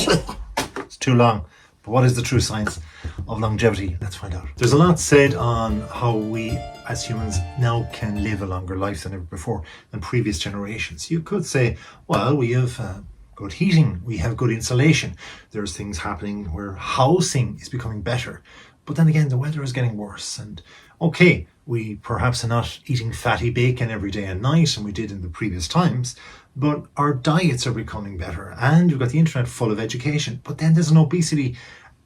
It's too long. But what is the true science of longevity? Let's find out. There's a lot said on how we as humans now can live a longer life than ever before than previous generations. You could say, well, we have good heating, we have good insulation. There's things happening where housing is becoming better. But then again, the weather is getting worse. And okay, we perhaps are not eating fatty bacon every day and night, and we did in the previous times, but our diets are becoming better. And you've got the internet full of education. But then there's an obesity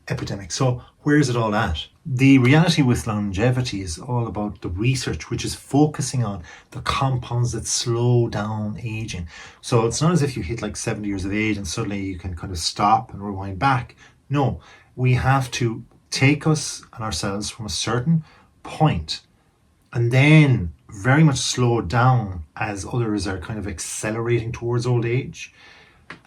epidemic. So where is it all at? The reality with longevity is all about the research, which is focusing on the compounds that slow down aging. So it's not as if you hit like 70 years of age and suddenly you can kind of stop and rewind back. No, we have to take us and ourselves from a certain point and then very much slow down as others are kind of accelerating towards old age.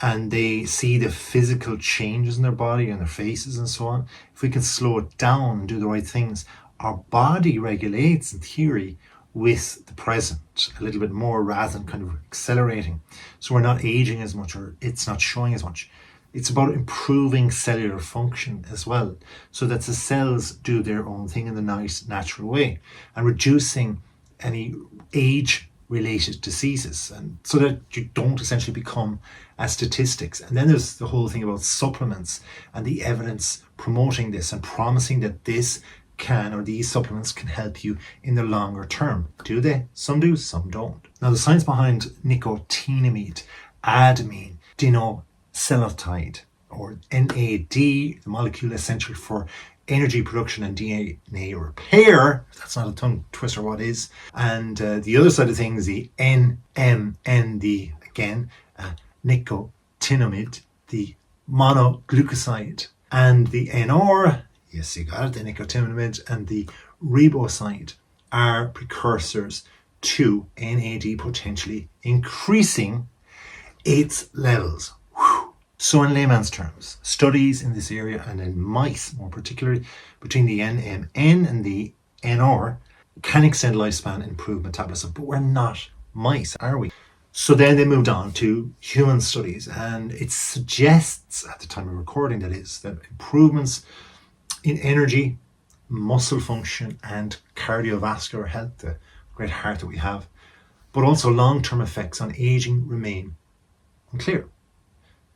And they see the physical changes in their body and their faces and so on. If we can slow it down and do the right things, our body regulates in theory with the present a little bit more rather than kind of accelerating. So we're not aging as much, or it's not showing as much. It's about improving cellular function as well, so that the cells do their own thing in the nice natural way, and reducing any age-related diseases, and so that you don't essentially become as statistics. And then there's the whole thing about supplements and the evidence promoting this and promising that this can, or these supplements can help you in the longer term. Do they? Some do, some don't. Now the science behind nicotinamide, adenine, dinosylotide, or NAD, the molecule essential for energy production and DNA repair, if that's not a tongue twister, what is? And the other side of things, the NMN, the nicotinamide, the monoglucoside, and the NR, yes, you got it, the nicotinamide, and the riboside are precursors to NAD, potentially increasing its levels. So in layman's terms, studies in this area, and in mice more particularly, between the NMN and the NR can extend lifespan and improve metabolism. But we're not mice, are we? So then they moved on to human studies, and it suggests, at the time of recording that is, that improvements in energy, muscle function, and cardiovascular health, the great heart that we have, but also long-term effects on aging remain unclear.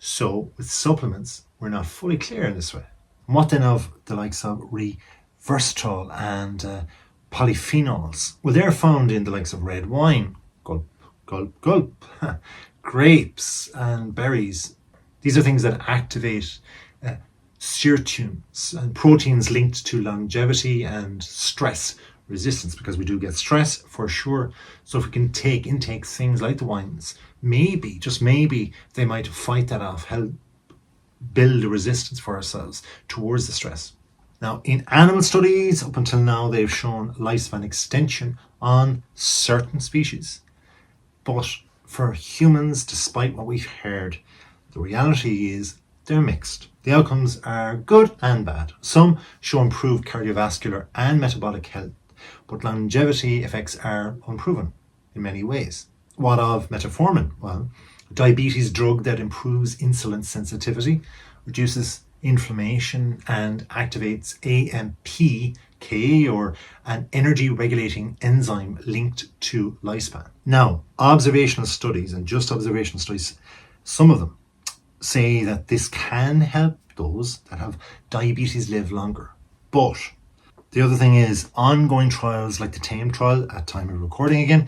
So with supplements, we're not fully clear in this way. And what then of the likes of resveratrol and polyphenols? Well, they're found in the likes of red wine, gulp, gulp, gulp, grapes and berries. These are things that activate sirtuins and proteins linked to longevity and stress resistance, because we do get stress for sure. So if we can intake things like the wines, maybe, just maybe, they might fight that off, help build a resistance for ourselves towards the stress. Now, in animal studies, up until now, they've shown lifespan extension on certain species. But for humans, despite what we've heard, the reality is they're mixed. The outcomes are good and bad. Some show improved cardiovascular and metabolic health, but longevity effects are unproven in many ways. What of metformin? Well, a diabetes drug that improves insulin sensitivity, reduces inflammation, and activates AMPK, or an energy regulating enzyme linked to lifespan. Now, observational studies, and just observational studies, some of them say that this can help those that have diabetes live longer. But the other thing is, ongoing trials like the TAME trial, at time of recording again,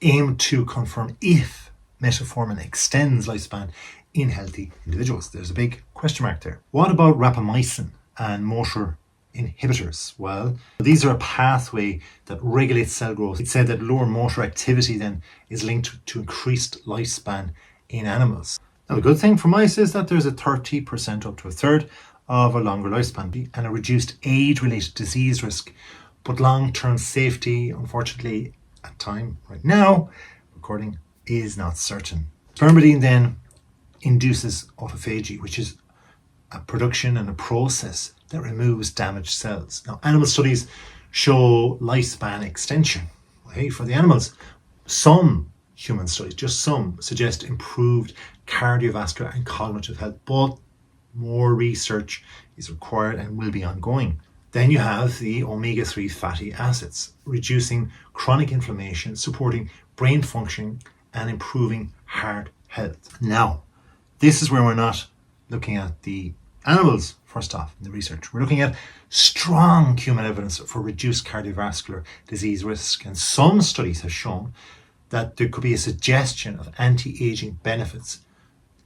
aim to confirm if metformin extends lifespan in healthy individuals. There's a big question mark there. What about rapamycin and motor inhibitors? Well, these are a pathway that regulates cell growth. It said that lower motor activity then is linked to increased lifespan in animals. Now, the good thing for mice is that there's a 30% up to a third of a longer lifespan and a reduced age-related disease risk. But long-term safety, unfortunately, at time right now, recording, is not certain. Spermidine then induces autophagy, which is a production and a process that removes damaged cells. Now, animal studies show lifespan extension, okay, for the animals. Some human studies, just some, suggest improved cardiovascular and cognitive health, but more research is required and will be ongoing. Then you have the omega-3 fatty acids, reducing chronic inflammation, supporting brain function, and improving heart health. Now, this is where we're not looking at the animals first off in the research. We're looking at strong human evidence for reduced cardiovascular disease risk. And some studies have shown that there could be a suggestion of anti-aging benefits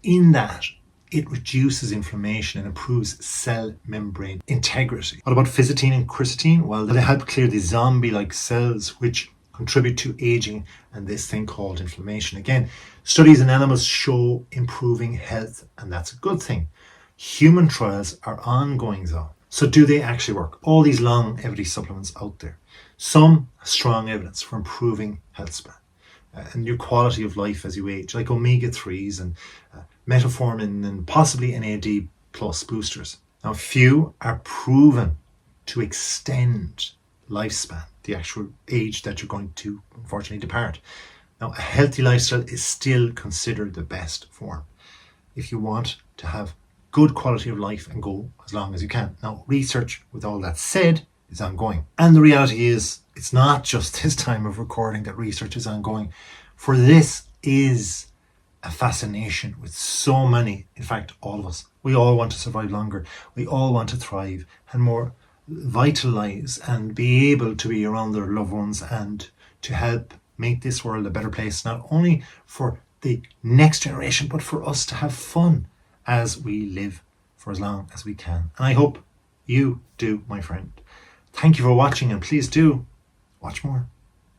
in that it reduces inflammation and improves cell membrane integrity. What about physitine and quercetin? Well, they help clear the zombie-like cells which contribute to aging and this thing called inflammation. Again, studies in animals show improving health, and that's a good thing. Human trials are ongoing though. So do they actually work? All these longevity supplements out there. Some strong evidence for improving health span and your quality of life as you age, like omega-3s and metformin and possibly NAD plus boosters. Now, few are proven to extend lifespan, the actual age that you're going to unfortunately depart. Now, a healthy lifestyle is still considered the best form if you want to have good quality of life and go as long as you can. Now, research, with all that said, is ongoing. And the reality is, it's not just this time of recording that research is ongoing. For this is a fascination with so many, in fact, all of us. We all want to survive longer. We all want to thrive and more vital lives and be able to be around their loved ones and to help make this world a better place, not only for the next generation, but for us to have fun as we live for as long as we can. And I hope you do, my friend. Thank you for watching, and please do watch more.